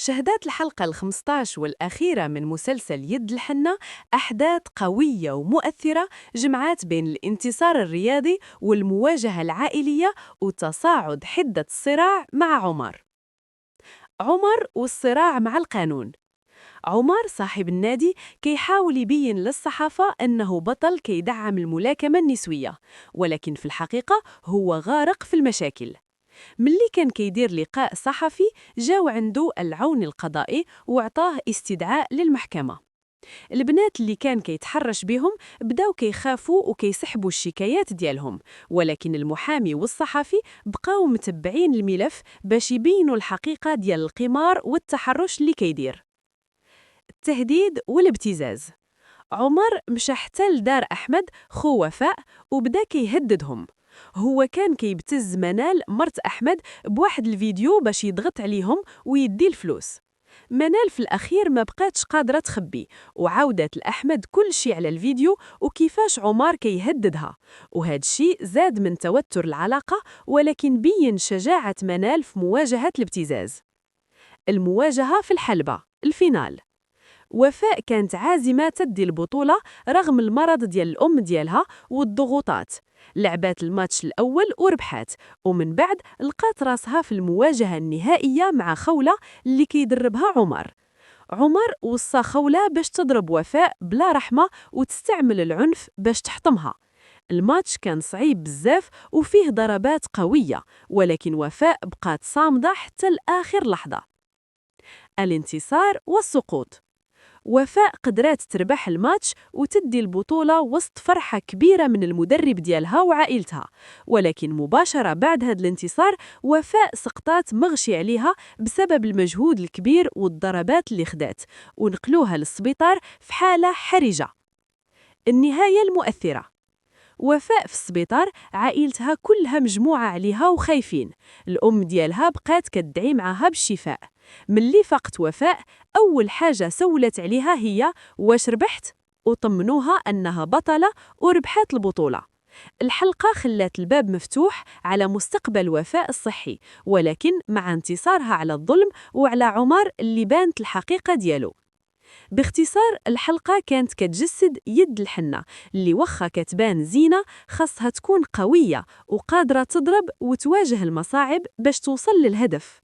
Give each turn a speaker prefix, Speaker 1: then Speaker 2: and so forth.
Speaker 1: شهدت الحلقة ال15 والأخيرة من مسلسل يد الحنة أحداث قوية ومؤثرة جمعت بين الانتصار الرياضي والمواجهة العائلية وتصاعد حدة الصراع مع عمر والصراع مع القانون. عمر صاحب النادي كيحاول يبين للصحافة أنه بطل كيدعم الملاكمة النسوية، ولكن في الحقيقة هو غارق في المشاكل. ملي كان كيدير لقاء صحفي جاو عنده العون القضائي وعطاه استدعاء للمحكمة. البنات اللي كان كيتحرش بهم بداو كيخافوا وكيسحبوا الشكايات ديالهم، ولكن المحامي والصحفي بقاو متبعين الملف باش يبينوا الحقيقة ديال القمار والتحرش اللي كيدير. التهديد والابتزاز. عمر مشى حتى لدار أحمد خو وفاء وبدا كيهددهم. هو كان كيبتز منال مرت أحمد بواحد الفيديو باش يضغط عليهم ويدي الفلوس. منال في الأخير ما بقاتش قادرة تخبي وعاودت لأحمد كل شيء على الفيديو وكيفاش عمر كيهددها، وهذا الشيء زاد من توتر العلاقة، ولكن بين شجاعة منال في مواجهة الابتزاز. المواجهة في الحلبة الفينال. وفاء كانت عازمة تدي البطولة رغم المرض ديال الأم ديالها والضغوطات. لعبات الماتش الأول وربحات، ومن بعد لقات راسها في المواجهة النهائية مع خولة اللي كيدربها عمر وصى خولة باش تضرب وفاء بلا رحمة وتستعمل العنف باش تحطمها. الماتش كان صعيب بزاف وفيه ضربات قوية، ولكن وفاء بقات صامدة حتى لآخر لحظة. الانتصار والسقوط. وفاء قدرات تربح الماتش وتدي البطولة وسط فرحة كبيرة من المدرب ديالها وعائلتها، ولكن مباشرة بعد هذا الانتصار وفاء سقطات مغشي عليها بسبب المجهود الكبير والضربات اللي خدات، ونقلوها للسبيطار في حالة حرجة. النهاية المؤثرة. وفاء في السبيطار عائلتها كلها مجموعة عليها وخايفين. الأم ديالها بقات كتدعي معها بالشفاء. ملي فقت وفاء أول حاجة سولت عليها هي واش ربحت، وطمنوها أنها بطلة وربحت البطولة. الحلقة خلات الباب مفتوح على مستقبل وفاء الصحي، ولكن مع انتصارها على الظلم وعلى عمر اللي بانت الحقيقة ديالو. باختصار الحلقة كانت كتجسد يد الحنة اللي وخا كتبان زينة خاصها تكون قوية وقادرة تضرب وتواجه المصاعب باش توصل للهدف.